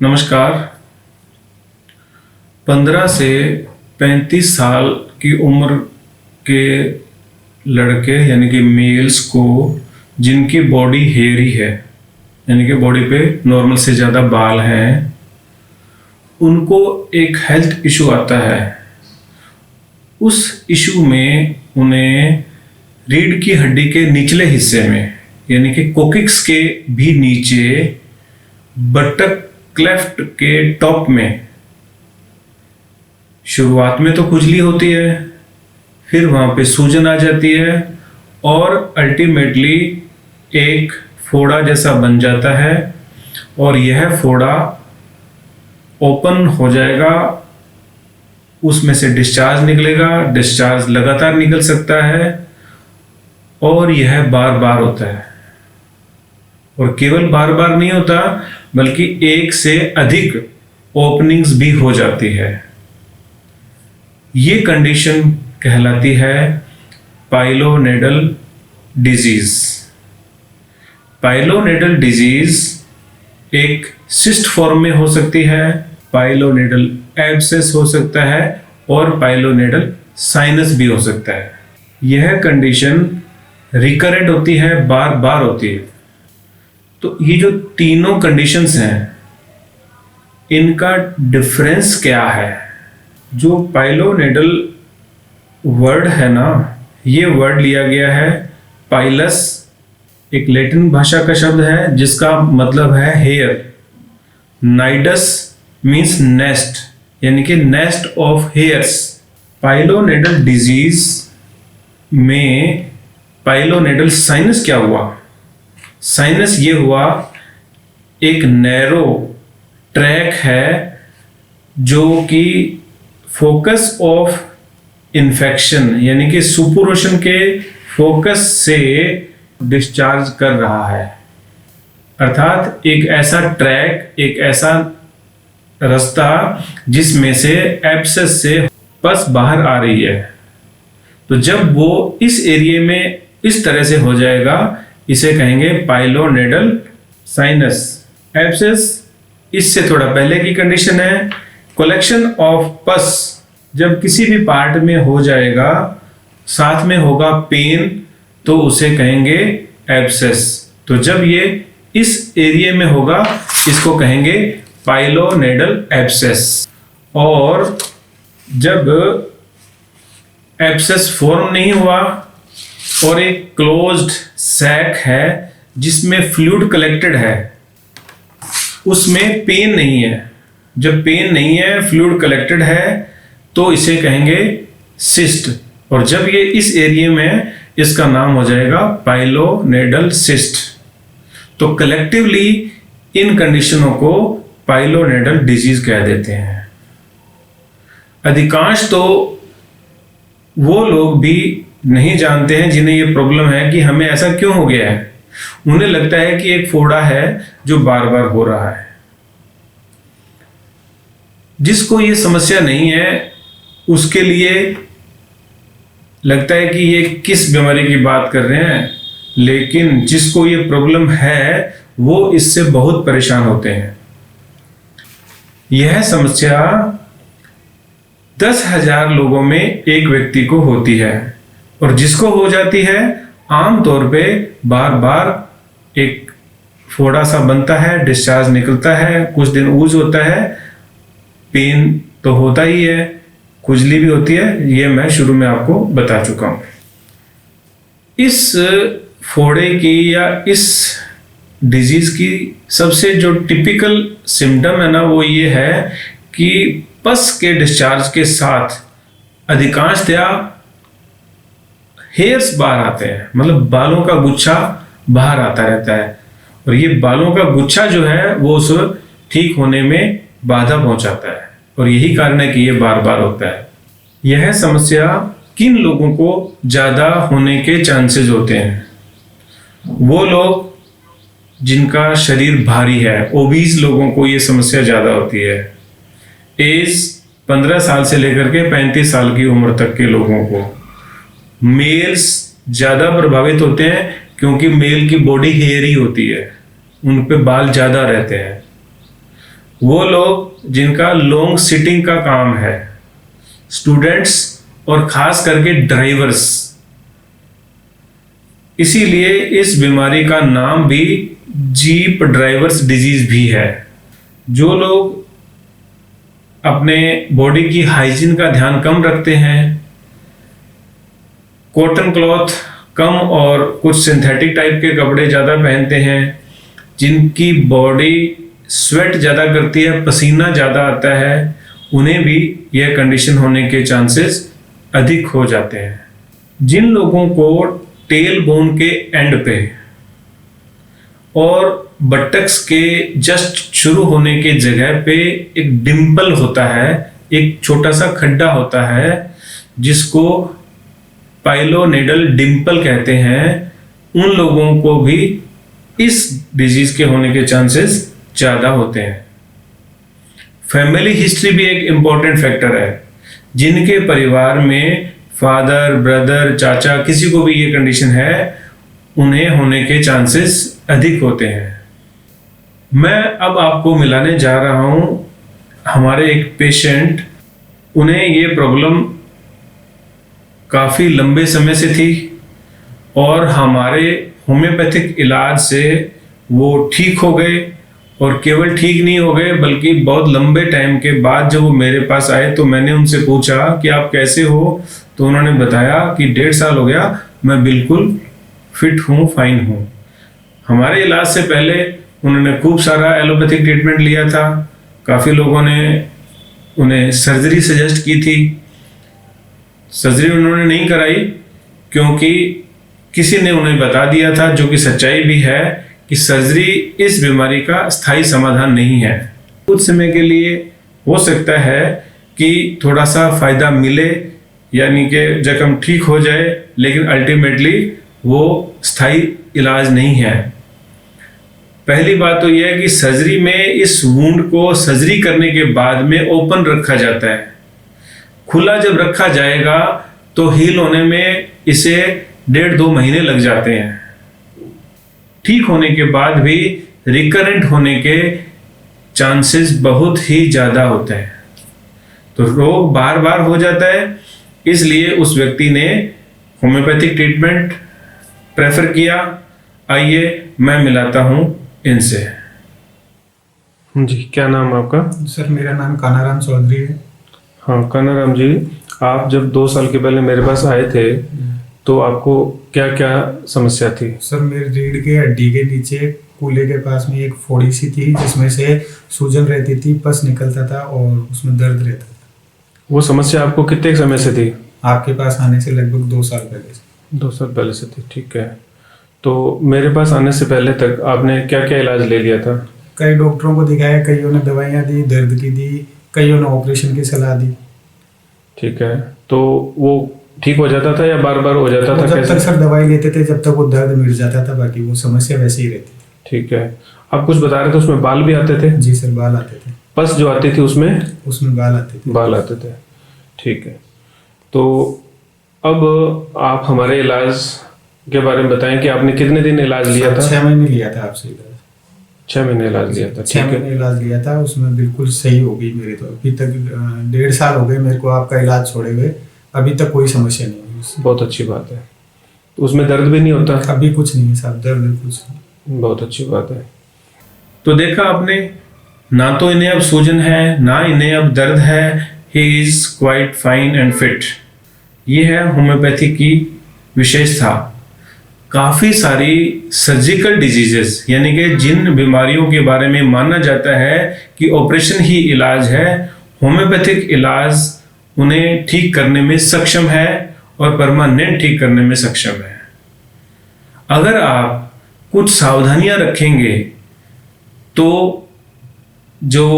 नमस्कार। 15 से 35 साल की उम्र के लड़के यानी कि मेल्स को जिनकी बॉडी हेयरी है यानी कि बॉडी पे नॉर्मल से ज़्यादा बाल हैं, उनको एक हेल्थ इशू आता है। उस इशू में उन्हें रीढ़ की हड्डी के निचले हिस्से में यानी कि कोकिक्स के भी नीचे बटक क्लेफ्ट के टॉप में शुरुआत में तो खुजली होती है, फिर वहां पे सूजन आ जाती है और अल्टीमेटली एक फोड़ा जैसा बन जाता है और यह फोड़ा ओपन हो जाएगा, उसमें से डिस्चार्ज निकलेगा। डिस्चार्ज लगातार निकल सकता है और यह बार बार होता है और केवल बार बार नहीं होता बल्कि एक से अधिक ओपनिंग्स भी हो जाती है। ये कंडीशन कहलाती है पाइलोनेडल डिजीज। पाइलोनेडल डिजीज एक सिस्ट फॉर्म में हो सकती है, पाइलोनेडल एब्सेस हो सकता है और पाइलोनेडल साइनस भी हो सकता है। यह कंडीशन रिकरेंट होती है, बार बार होती है। तो ये जो तीनों कंडीशंस हैं, इनका डिफरेंस क्या है? जो पाइलोनेडल वर्ड है ना, ये वर्ड लिया गया है पाइलस, एक लैटिन भाषा का शब्द है जिसका मतलब है हेयर। नाइडस मीन्स नेस्ट यानी कि नेस्ट ऑफ हेयर्स। पाइलोनेडल डिजीज में पाइलोनेडल साइनस क्या हुआ? साइनस ये हुआ एक नैरो ट्रैक है जो कि फोकस ऑफ इन्फेक्शन यानी कि सुपुरोशन के फोकस से डिस्चार्ज कर रहा है। अर्थात एक ऐसा ट्रैक, एक ऐसा रास्ता जिसमें से एब्सेस से पस बाहर आ रही है। तो जब वो इस एरिया में इस तरह से हो जाएगा, इसे कहेंगे पाइलोनेडल साइनस। एब्सेस इससे थोड़ा पहले की कंडीशन है। कलेक्शन ऑफ पस जब किसी भी पार्ट में हो जाएगा, साथ में होगा पेन, तो उसे कहेंगे एब्सेस। तो जब ये इस एरिया में होगा, इसको कहेंगे पाइलोनेडल एब्सेस। और जब एब्सेस फॉर्म नहीं हुआ और एक क्लोज्ड सैक है जिसमें फ्लूइड कलेक्टेड है, उसमें पेन नहीं है। जब पेन नहीं है, फ्लूइड कलेक्टेड है, तो इसे कहेंगे सिस्ट। और जब ये इस एरिया में, इसका नाम हो जाएगा पाइलोनेडल सिस्ट। तो कलेक्टिवली इन कंडीशनों को पाइलोनेडल डिजीज कह देते हैं। अधिकांश तो वो लोग भी नहीं जानते हैं जिन्हें ये प्रॉब्लम है कि हमें ऐसा क्यों हो गया है। उन्हें लगता है कि एक फोड़ा है जो बार बार हो रहा है। जिसको ये समस्या नहीं है उसके लिए लगता है कि ये किस बीमारी की बात कर रहे हैं, लेकिन जिसको ये प्रॉब्लम है वो इससे बहुत परेशान होते हैं। यह समस्या 10,000 लोगों में एक व्यक्ति को होती है और जिसको हो जाती है आमतौर पे बार बार एक फोड़ा सा बनता है, डिस्चार्ज निकलता है, कुछ दिन ऊज होता है, पेन तो होता ही है, खुजली भी होती है। ये मैं शुरू में आपको बता चुका हूं। इस फोड़े की या इस डिजीज की सबसे जो टिपिकल सिम्टम है ना, वो ये है कि पस के डिस्चार्ज के साथ अधिकांशतया हेयर्स बाहर आते हैं, मतलब बालों का गुच्छा बाहर आता रहता है और ये बालों का गुच्छा जो है वो उस ठीक होने में बाधा पहुंचाता है और यही कारण है कि ये बार बार होता है। यह समस्या किन लोगों को ज्यादा होने के चांसेस होते हैं? वो लोग जिनका शरीर भारी है, ओबीज लोगों को ये समस्या ज्यादा होती है। एज 15 साल से लेकर के 35 साल की उम्र तक के लोगों को। मेल्स ज्यादा प्रभावित होते हैं क्योंकि मेल की बॉडी हेयरी होती है, उन पे बाल ज्यादा रहते हैं। वो लोग जिनका लॉन्ग सिटिंग का काम है, स्टूडेंट्स और खास करके ड्राइवर्स। इसीलिए इस बीमारी का नाम भी जीप ड्राइवर्स डिजीज भी है। जो लोग अपने बॉडी की हाइजीन का ध्यान कम रखते हैं, कॉटन क्लॉथ कम और कुछ सिंथेटिक टाइप के कपड़े ज़्यादा पहनते हैं, जिनकी बॉडी स्वेट ज़्यादा करती है, पसीना ज़्यादा आता है, उन्हें भी यह कंडीशन होने के चांसेस अधिक हो जाते हैं। जिन लोगों को टेल बोन के एंड पे और बटक्स के जस्ट शुरू होने के जगह पे एक डिंपल होता है, एक छोटा सा खड्डा होता है जिसको पाइलोनेडल डिंपल कहते हैं, उन लोगों को भी इस डिजीज के होने के चांसेस ज्यादा होते हैं। फैमिली हिस्ट्री भी एक इंपॉर्टेंट फैक्टर है। जिनके परिवार में फादर, ब्रदर, चाचा, किसी को भी ये कंडीशन है, उन्हें होने के चांसेस अधिक होते हैं। मैं अब आपको मिलाने जा रहा हूं हमारे एक पेशेंट, उन्हें ये प्रॉब्लम काफ़ी लंबे समय से थी और हमारे होम्योपैथिक इलाज से वो ठीक हो गए, और केवल ठीक नहीं हो गए बल्कि बहुत लंबे टाइम के बाद जब वो मेरे पास आए तो मैंने उनसे पूछा कि आप कैसे हो, तो उन्होंने बताया कि 1.5 साल हो गया, मैं बिल्कुल फिट हूँ, फाइन हूँ। हमारे इलाज से पहले उन्होंने खूब सारा एलोपैथिक ट्रीटमेंट लिया था, काफ़ी लोगों ने उन्हें सर्जरी सजेस्ट की थी। सर्जरी उन्होंने नहीं कराई क्योंकि किसी ने उन्हें बता दिया था, जो कि सच्चाई भी है, कि सर्जरी इस बीमारी का स्थायी समाधान नहीं है। कुछ समय के लिए हो सकता है कि थोड़ा सा फायदा मिले, यानी कि जख्म ठीक हो जाए, लेकिन अल्टीमेटली वो स्थायी इलाज नहीं है। पहली बात तो यह है कि सर्जरी में इस वुंड को सर्जरी करने के बाद में ओपन रखा जाता है। खुला जब रखा जाएगा तो हील होने में इसे 1.5-2 महीने लग जाते हैं। ठीक होने के बाद भी रिकरेंट होने के चांसेस बहुत ही ज़्यादा होते हैं, तो रोग बार बार हो जाता है। इसलिए उस व्यक्ति ने होम्योपैथिक ट्रीटमेंट प्रेफर किया। आइए मैं मिलाता हूँ इनसे। जी, क्या नाम है आपका? सर मेरा नाम कानाराम चौधरी है। हाँ कानाराम जी, आप जब 2 साल के पहले मेरे पास आए थे तो आपको क्या क्या समस्या थी? सर मेरे रीढ़ के हड्डी के नीचे कूल्हे के पास में एक फोड़ी सी थी, जिसमें से सूजन रहती थी, पस निकलता था और उसमें दर्द रहता था। वो समस्या आपको कितने समय से थी? आपके पास आने से लगभग 2 साल पहले से। 2 साल पहले से थी, ठीक है। तो मेरे पास आने से पहले तक आपने क्या क्या इलाज ले लिया था? कई डॉक्टरों को दिखाया, कईयों ने दवाइयाँ दी, दर्द की दी, कईयों ने ऑपरेशन की सलाह दी। ठीक है, तो वो ठीक हो जाता था या बार बार हो जाता था? जब तक सर दवाई लेते थे जब तक वो दर्द मिट जाता था, बाकी वो समस्या वैसे ही रहती थी। ठीक है, आप कुछ बता रहे थे उसमें बाल भी आते थे? जी सर, बाल आते थे। पस जो आती थी उसमें बाल आते थे। बाल आते थे, ठीक है। तो अब आप हमारे इलाज के बारे में बताएं कि आपने कितने दिन इलाज लिया था? 6 महीने लिया था आपसे इलाज। 6 महीने इलाज लिया था, 6 महीने इलाज लिया था, उसमें बिल्कुल सही हो गई मेरी। तो अभी तक 1.5 साल हो गए मेरे को आपका इलाज छोड़े हुए, अभी तक कोई समस्या नहीं हुई उससे। बहुत अच्छी बात है। तो उसमें दर्द भी नहीं होता? अभी कुछ नहीं है साहब, दर्द कुछ नहीं। बहुत अच्छी बात है। तो देखा आपने, ना तो इन्हें अब सूजन है, ना इन्हें अब दर्द है। He is quite fine and fit. ये है होम्योपैथी की विशेषता। काफ़ी सारी सर्जिकल डिजीजेस, यानी कि जिन बीमारियों के बारे में माना जाता है कि ऑपरेशन ही इलाज है, होम्योपैथिक इलाज उन्हें ठीक करने में सक्षम है और परमानेंट ठीक करने में सक्षम है। अगर आप कुछ सावधानियां रखेंगे तो जो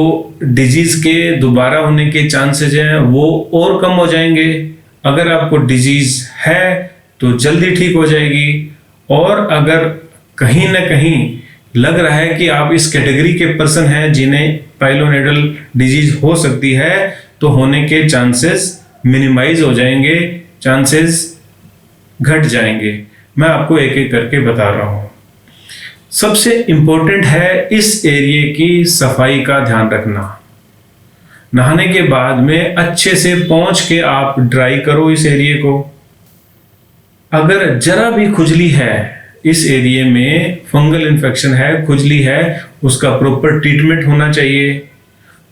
डिजीज के दोबारा होने के चांसेस हैं वो और कम हो जाएंगे। अगर आपको डिजीज है तो जल्दी ठीक हो जाएगी, और अगर कहीं ना कहीं लग रहा है कि आप इस कैटेगरी के पर्सन हैं जिन्हें पाइलोनेडल डिजीज हो सकती है, तो होने के चांसेस मिनिमाइज हो जाएंगे, चांसेस घट जाएंगे। मैं आपको एक एक करके बता रहा हूँ। सबसे इंपॉर्टेंट है इस एरिया की सफाई का ध्यान रखना। नहाने के बाद में अच्छे से पोंछ के आप ड्राई करो इस एरिया को। अगर जरा भी खुजली है, इस एरिया में फंगल इन्फेक्शन है, खुजली है, उसका प्रॉपर ट्रीटमेंट होना चाहिए।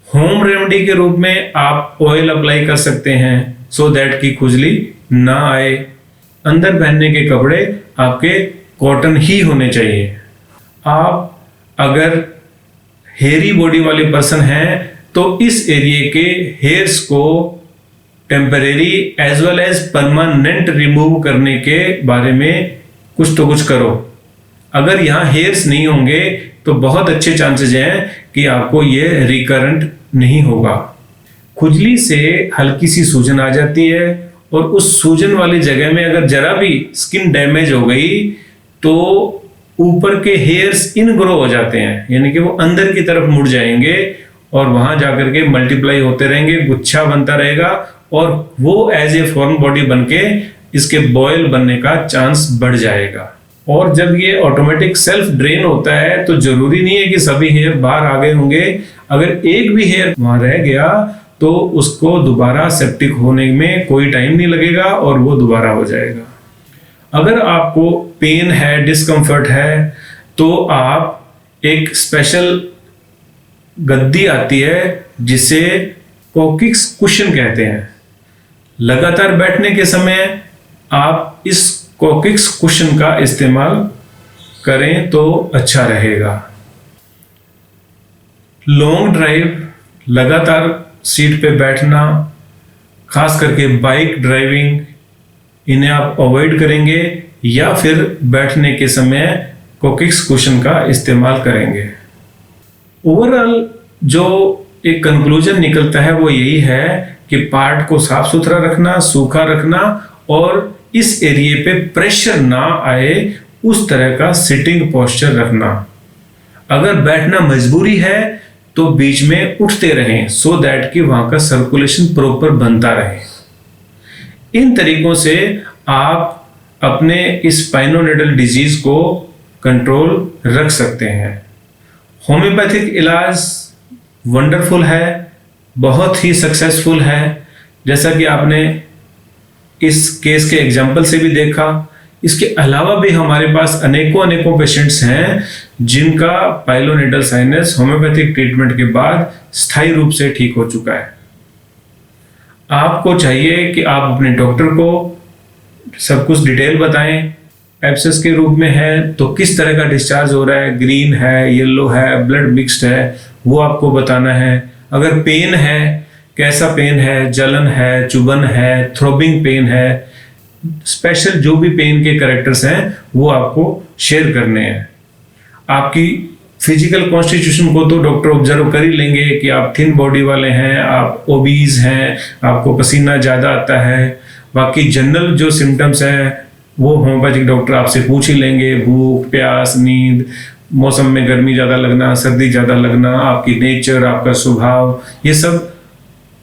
होम रेमेडी के रूप में आप ऑयल अप्लाई कर सकते हैं सो दैट कि खुजली ना आए। अंदर पहनने के कपड़े आपके कॉटन ही होने चाहिए। आप अगर हेयरी बॉडी वाले पर्सन हैं तो इस एरिया के हेयर्स को temporary as well as permanent remove करने के बारे में कुछ तो कुछ करो। अगर यहाँ हेयर्स नहीं होंगे तो बहुत अच्छे चांसेस हैं कि आपको ये रिकरेंट नहीं होगा। खुजली से हल्की सी सूजन आ जाती है और उस सूजन वाली जगह में अगर जरा भी स्किन डैमेज हो गई तो ऊपर के हेयर्स इनग्रो हो जाते हैं, यानी कि वो अंदर की तरफ मुड़ जाएंगे और वहां जाकर के मल्टीप्लाई होते रहेंगे, गुच्छा बनता रहेगा और वो एज ए फॉर्म बॉडी बनके इसके बॉयल बनने का चांस बढ़ जाएगा। और जब ये ऑटोमेटिक सेल्फ ड्रेन होता है तो जरूरी नहीं है कि सभी हेयर बाहर आ गए होंगे। अगर एक भी हेयर वहां रह गया तो उसको दोबारा सेप्टिक होने में कोई टाइम नहीं लगेगा और वो दोबारा हो जाएगा। अगर आपको पेन है, डिस्कंफर्ट है, तो आप एक स्पेशल गद्दी आती है जिसे कोकिक्स कुशन कहते हैं। लगातार बैठने के समय आप इस कोकिक्स कुशन का इस्तेमाल करें तो अच्छा रहेगा। लॉन्ग ड्राइव, लगातार सीट पे बैठना, खास करके बाइक ड्राइविंग, इन्हें आप अवॉइड करेंगे या फिर बैठने के समय कोकिक्स कुशन का इस्तेमाल करेंगे। ओवरऑल जो एक कंक्लूजन निकलता है वो यही है कि पार्ट को साफ सुथरा रखना, सूखा रखना और इस एरिया पे प्रेशर ना आए उस तरह का सिटिंग पोस्चर रखना। अगर बैठना मजबूरी है तो बीच में उठते रहें सो दैट कि वहां का सर्कुलेशन प्रॉपर बनता रहे। इन तरीकों से आप अपने इस स्पाइनोनेडल डिजीज को कंट्रोल रख सकते हैं। होम्योपैथिक इलाज वंडरफुल है, बहुत ही सक्सेसफुल है। जैसा कि आपने इस केस के एग्जाम्पल से भी देखा। इसके अलावा भी हमारे पास अनेकों पेशेंट्स हैं जिनका पाइलोनेडल साइनस होम्योपैथिक ट्रीटमेंट के बाद स्थायी रूप से ठीक हो चुका है। आपको चाहिए कि आप अपने डॉक्टर को सब कुछ डिटेल बताएं। एब्सेस के रूप में है तो किस तरह का डिस्चार्ज हो रहा है, ग्रीन है, येलो है, ब्लड मिक्स्ड है, वो आपको बताना है। अगर पेन है, कैसा पेन है, जलन है, चुभन है, थ्रोबिंग पेन है, स्पेशल जो भी पेन के कैरेक्टर्स हैं वो आपको शेयर करने हैं। आपकी फिजिकल कॉन्स्टिट्यूशन को तो डॉक्टर ऑब्जर्व कर ही लेंगे कि आप थिन बॉडी वाले हैं, आप ओबीज हैं, आपको पसीना ज़्यादा आता है। बाकी जनरल जो सिम्टम्स हैं वो होम्योपैथिक डॉक्टर आपसे पूछ ही लेंगे, भूख, प्यास, नींद, मौसम में गर्मी ज़्यादा लगना, सर्दी ज़्यादा लगना, आपकी नेचर, आपका स्वभाव, ये सब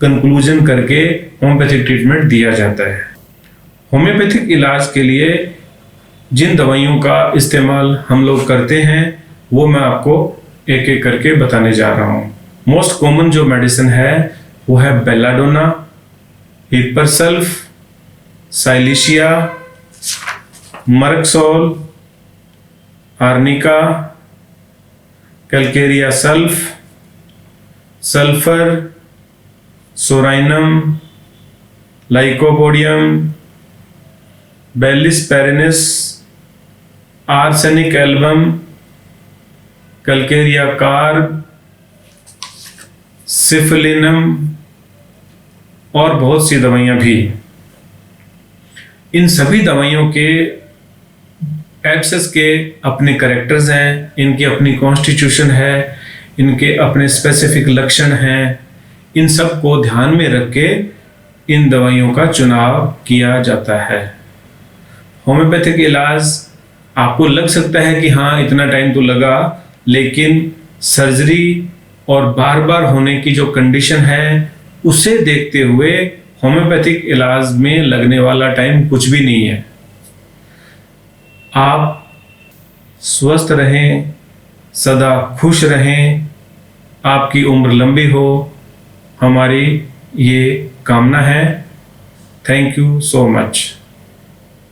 कंक्लूजन करके होम्योपैथिक ट्रीटमेंट दिया जाता है। होम्योपैथिक इलाज के लिए जिन दवाइयों का इस्तेमाल हम लोग करते हैं वो मैं आपको एक एक करके बताने जा रहा हूँ। मोस्ट कॉमन जो मेडिसिन है वो है belladonna, hepar sulph, silicea, merc sol, arnica, calcarea sulph, sulphur, psorinum, lycopodium, bellis perennis, arsenic album, calcarea carb, syphilinum और बहुत सी दवाइयां भी। इन सभी दवाइयों के एब्सेस के अपने कैरेक्टर्स हैं, इनकी अपनी कॉन्स्टिट्यूशन है, इनके अपने स्पेसिफिक लक्षण हैं। इन सब को ध्यान में रख के इन दवाइयों का चुनाव किया जाता है। होम्योपैथिक इलाज आपको लग सकता है कि हाँ इतना टाइम तो लगा, लेकिन सर्जरी और बार बार होने की जो कंडीशन है उसे देखते हुए होम्योपैथिक इलाज में लगने वाला टाइम कुछ भी नहीं है। आप स्वस्थ रहें, सदा खुश रहें, आपकी उम्र लंबी हो, हमारी ये कामना है। Thank you so much.